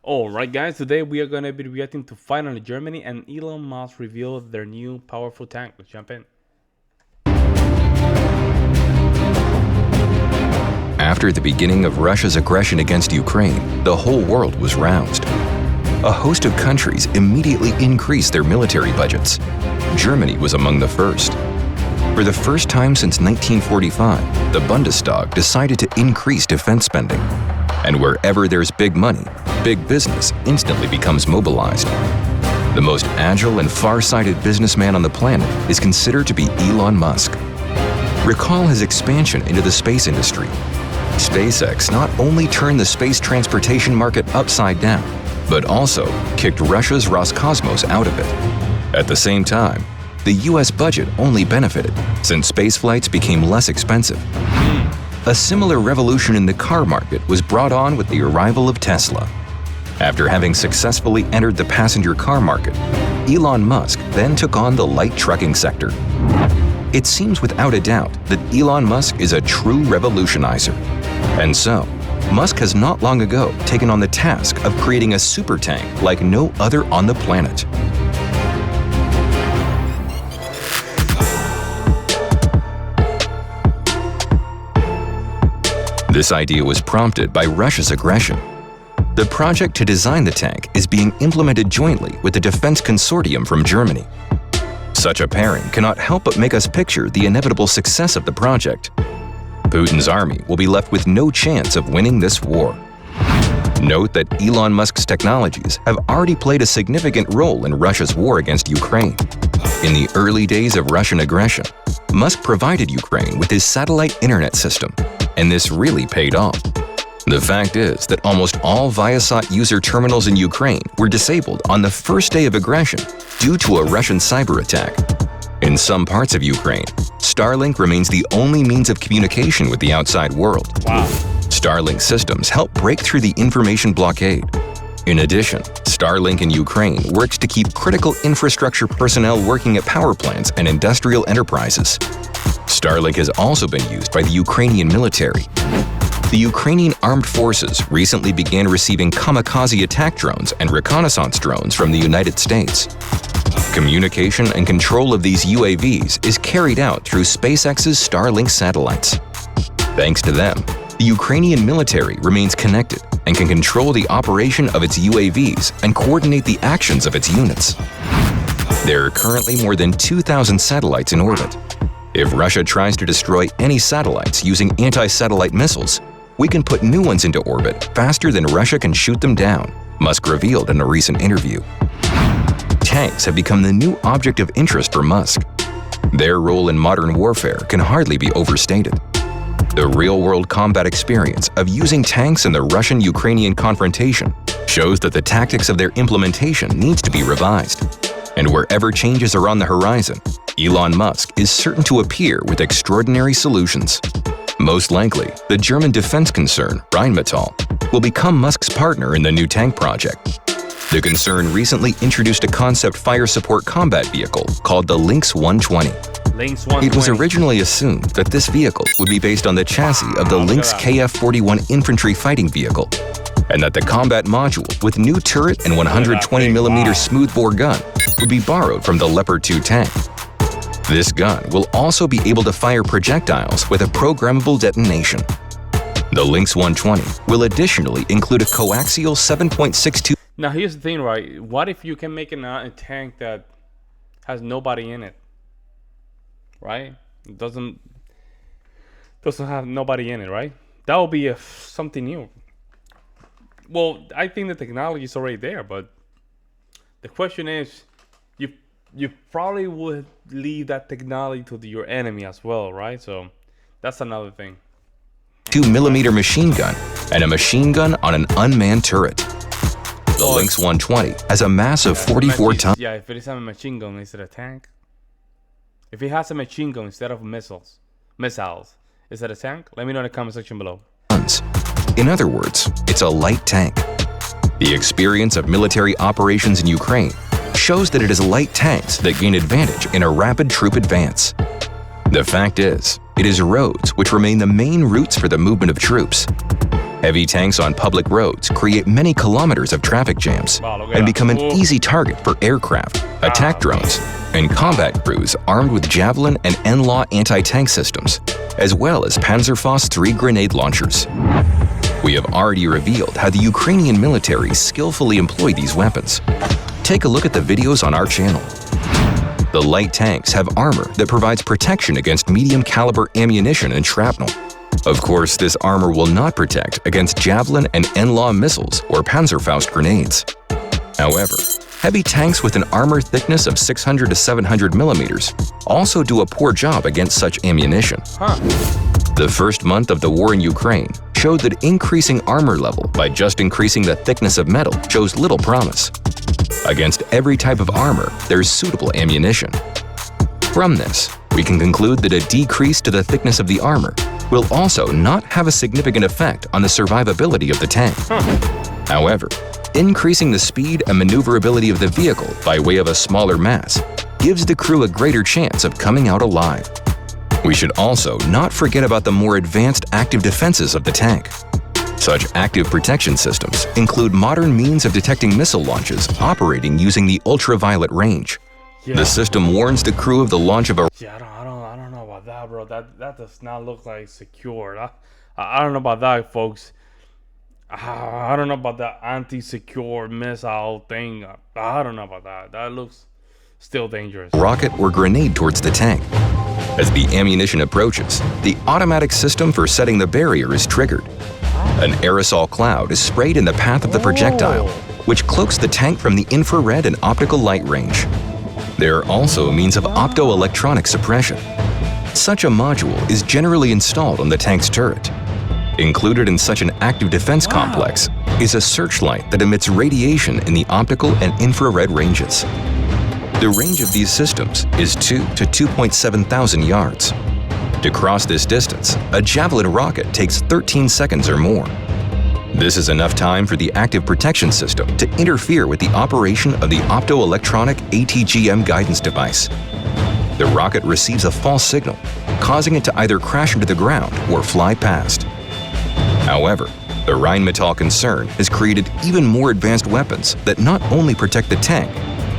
Alright guys, today we are going to be reacting to finally Germany and Elon Musk revealed their new powerful tank. Let's jump in. After the beginning of Russia's aggression against Ukraine, the whole world was roused. A host of countries immediately increased their military budgets. Germany was among the first. For the first time since 1945, the Bundestag decided to increase defense spending. And wherever there's big money, big business instantly becomes mobilized. The most agile and far-sighted businessman on the planet is considered to be Elon Musk. Recall his expansion into the space industry. SpaceX not only turned the space transportation market upside down, but also kicked Russia's Roscosmos out of it. At the same time, the US budget only benefited since space flights became less expensive. A similar revolution in the car market was brought on with the arrival of Tesla. After having successfully entered the passenger car market, Elon Musk then took on the light trucking sector. It seems without a doubt that Elon Musk is a true revolutionizer. And so, Musk has not long ago taken on the task of creating a super tank like no other on the planet. This idea was prompted by Russia's aggression. The project to design the tank is being implemented jointly with the defense consortium from Germany. Such a pairing cannot help but make us picture the inevitable success of the project. Putin's army will be left with no chance of winning this war. Note that Elon Musk's technologies have already played a significant role in Russia's war against Ukraine. In the early days of Russian aggression, Musk provided Ukraine with his satellite internet system, and this really paid off. The fact is that almost all Viasat user terminals in Ukraine were disabled on the first day of aggression due to a Russian cyber attack. In some parts of Ukraine, Starlink remains the only means of communication with the outside world. Wow. Starlink systems help break through the information blockade. In addition, Starlink in Ukraine works to keep critical infrastructure personnel working at power plants and industrial enterprises. Starlink has also been used by the Ukrainian military. The Ukrainian armed forces recently began receiving kamikaze attack drones and reconnaissance drones from the United States. Communication and control of these UAVs is carried out through SpaceX's Starlink satellites. Thanks to them, the Ukrainian military remains connected and can control the operation of its UAVs and coordinate the actions of its units. There are currently more than 2,000 satellites in orbit. If Russia tries to destroy any satellites using anti-satellite missiles, we can put new ones into orbit faster than Russia can shoot them down, Musk revealed in a recent interview. Tanks have become the new object of interest for Musk. Their role in modern warfare can hardly be overstated. The real-world combat experience of using tanks in the Russian-Ukrainian confrontation shows that the tactics of their implementation needs to be revised. And wherever changes are on the horizon, Elon Musk is certain to appear with extraordinary solutions. Most likely, the German defense concern, Rheinmetall, will become Musk's partner in the new tank project. The concern recently introduced a concept fire support combat vehicle called the Lynx 120. Lynx 120. It was originally assumed that this vehicle would be based on the chassis of the Lynx KF-41 infantry fighting vehicle, and that the combat module with new turret and 120mm smoothbore gun would be borrowed from the Leopard 2 tank. This gun will also be able to fire projectiles with a programmable detonation. The Lynx 120 will additionally include a coaxial 7.62. Now here's the thing, right? What if you can make a tank that has nobody in it? Right? It doesn't have nobody in it, right? That will be something new. Well, I think the technology is already there, but the question is, you probably would leave that technology to your enemy as well, right? So that's another thing. 2mm machine gun and a machine gun on an unmanned turret. The Lynx 120 has a mass of 44 tons. Yeah, if it is a machine gun instead of a tank. If it has a machine gun instead of missiles, is that a tank? Let me know in the comment section below. In other words, it's a light tank. The experience of military operations in Ukraine shows that it is light tanks that gain advantage in a rapid troop advance. The fact is, it is roads which remain the main routes for the movement of troops. Heavy tanks on public roads create many kilometers of traffic jams and become an easy target for aircraft, attack drones, and combat crews armed with Javelin and NLAW anti-tank systems, as well as Panzerfaust 3 grenade launchers. We have already revealed how the Ukrainian military skillfully employ these weapons. Take a look at the videos on our channel. The light tanks have armor that provides protection against medium-caliber ammunition and shrapnel. Of course, this armor will not protect against Javelin and NLAW missiles or Panzerfaust grenades. However, heavy tanks with an armor thickness of 600 to 700 millimeters also do a poor job against such ammunition. The first month of the war in Ukraine showed that increasing armor level by just increasing the thickness of metal shows little promise. Against every type of armor, there's suitable ammunition. From this, we can conclude that a decrease to the thickness of the armor will also not have a significant effect on the survivability of the tank. However, increasing the speed and maneuverability of the vehicle by way of a smaller mass gives the crew a greater chance of coming out alive. We should also not forget about the more advanced active defenses of the tank. Such active protection systems include modern means of detecting missile launches operating using the ultraviolet range. The system warns the crew of the launch of a I don't know about that, bro. That does not look like secure. I don't know about that, folks. I don't know about that anti-secure missile thing. I don't know about that. That looks still dangerous. Rocket or grenade towards the tank. As the ammunition approaches, the automatic system for setting the barrier is triggered. An aerosol cloud is sprayed in the path of the projectile, which cloaks the tank from the infrared and optical light range. There are also means of optoelectronic suppression. Such a module is generally installed on the tank's turret. Included in such an active defense complex is a searchlight that emits radiation in the optical and infrared ranges. The range of these systems is 2 to 2.7 thousand yards. To cross this distance, a Javelin rocket takes 13 seconds or more. This is enough time for the active protection system to interfere with the operation of the optoelectronic ATGM guidance device. The rocket receives a false signal, causing it to either crash into the ground or fly past. However, the Rheinmetall concern has created even more advanced weapons that not only protect the tank,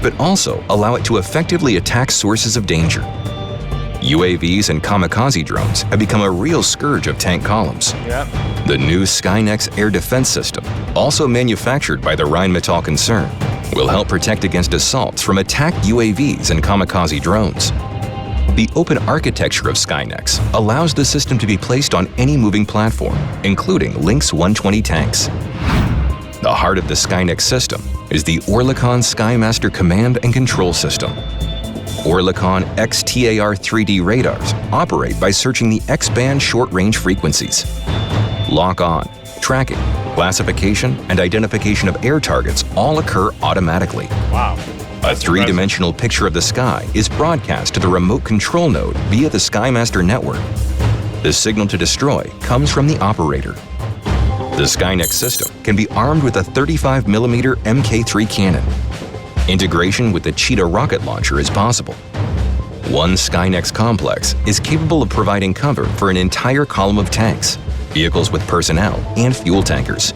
but also allow it to effectively attack sources of danger. UAVs and kamikaze drones have become a real scourge of tank columns. The new Skynex air defense system, also manufactured by the Rheinmetall concern, will help protect against assaults from attacked UAVs and kamikaze drones. The open architecture of Skynex allows the system to be placed on any moving platform, including Lynx 120 tanks. The heart of the Skynex system is the Oerlikon Skymaster command and control system. Oerlikon XTAR 3D radars operate by searching the X-band short-range frequencies. Lock-on, tracking, classification, and identification of air targets all occur automatically. Wow. A three-dimensional picture of the sky is broadcast to the remote control node via the Skymaster network. The signal to destroy comes from the operator. The Skynex system can be armed with a 35mm Mk3 cannon. Integration with the Cheetah rocket launcher is possible. One Skynex complex is capable of providing cover for an entire column of tanks, vehicles with personnel, and fuel tankers.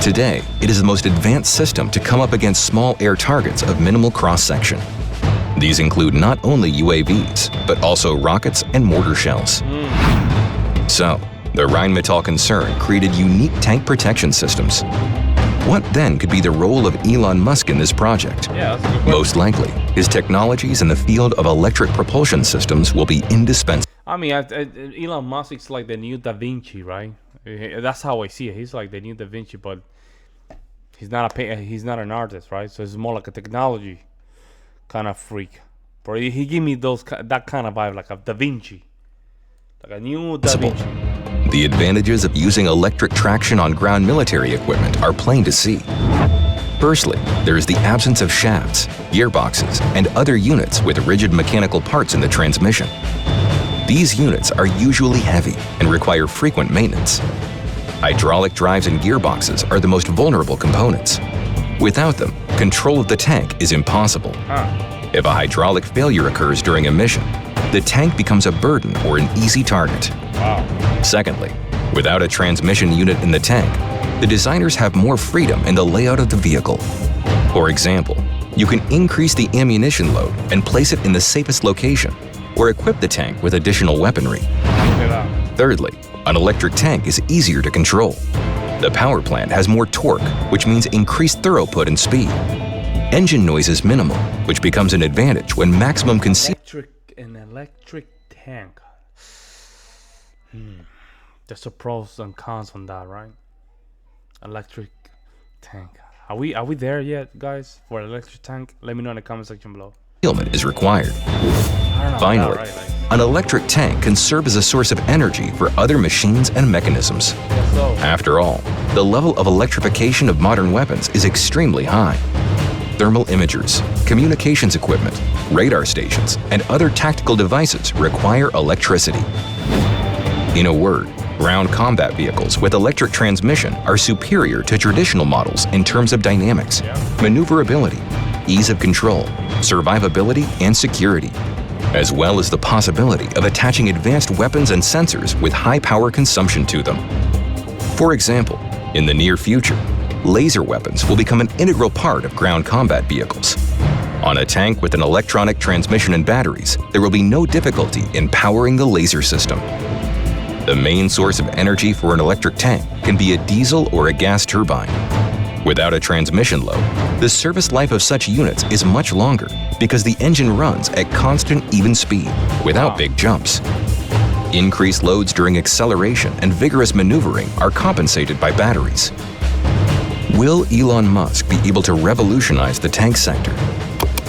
Today, it is the most advanced system to come up against small air targets of minimal cross-section. These include not only UAVs, but also rockets and mortar shells. So, the Rheinmetall concern created unique tank protection systems. What then could be the role of Elon Musk in this project? Most likely, his technologies in the field of electric propulsion systems will be indispensable. I mean, Elon Musk is like the new Da Vinci, right? That's how I see it. He's like the new Da Vinci, but he's not he's not an artist, right? So it's more like a technology kind of freak. But he gave me that kind of vibe, like a Da Vinci, like a new Da Vinci. The advantages of using electric traction on ground military equipment are plain to see. Firstly, there is the absence of shafts, gearboxes, and other units with rigid mechanical parts in the transmission. These units are usually heavy and require frequent maintenance. Hydraulic drives and gearboxes are the most vulnerable components. Without them, control of the tank is impossible. If a hydraulic failure occurs during a mission, the tank becomes a burden or an easy target. Secondly, Without a transmission unit in the tank, the designers have more freedom in the layout of the vehicle. For example, you can increase the ammunition load and place it in the safest location, or equip the tank with additional weaponry. Thirdly, an electric tank is easier to control. The power plant has more torque, which means increased throughput and speed. Engine noise is minimal, which becomes an advantage when maximum An electric tank. There's the pros and cons on that, right? Electric tank. Are we there yet, guys? For electric tank? Let me know in the comment section below. concealment is required. I don't know, Finally, right, an electric tank can serve as a source of energy for other machines and mechanisms. After all, the level of electrification of modern weapons is extremely high. Thermal imagers, communications equipment, radar stations, and other tactical devices require electricity. In a word, ground combat vehicles with electric transmission are superior to traditional models in terms of dynamics, maneuverability, ease of control, survivability, and security, as well as the possibility of attaching advanced weapons and sensors with high power consumption to them. For example, in the near future, laser weapons will become an integral part of ground combat vehicles. On a tank with an electronic transmission and batteries, there will be no difficulty in powering the laser system. The main source of energy for an electric tank can be a diesel or a gas turbine. Without a transmission load, the service life of such units is much longer because the engine runs at constant even speed without big jumps. Increased loads during acceleration and vigorous maneuvering are compensated by batteries. Will Elon Musk be able to revolutionize the tank sector?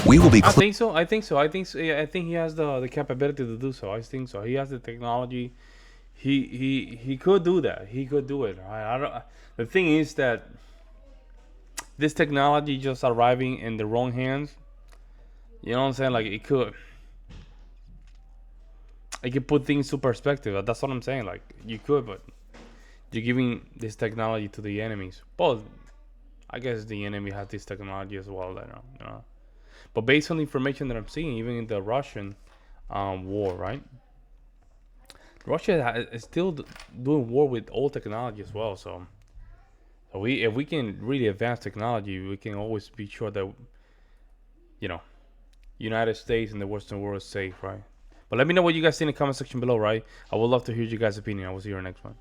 We will be I think so. I think he has the capability to do so. I think so. He has the technology. He could do that. He could do it. I don't. The thing is that this technology just arriving in the wrong hands. You know what I'm saying? Like it could put things to perspective. That's what I'm saying. Like you could, but you're giving this technology to the enemies. But I guess the enemy has this technology as well. You know. But based on the information that I'm seeing, even in the Russian war, right? Russia is still doing war with old technology as well. So if we can really advance technology, we can always be sure that, you know, United States and the Western world is safe, right? But let me know what you guys think in the comment section below, right? I would love to hear you guys' opinion. I will see you in the next one.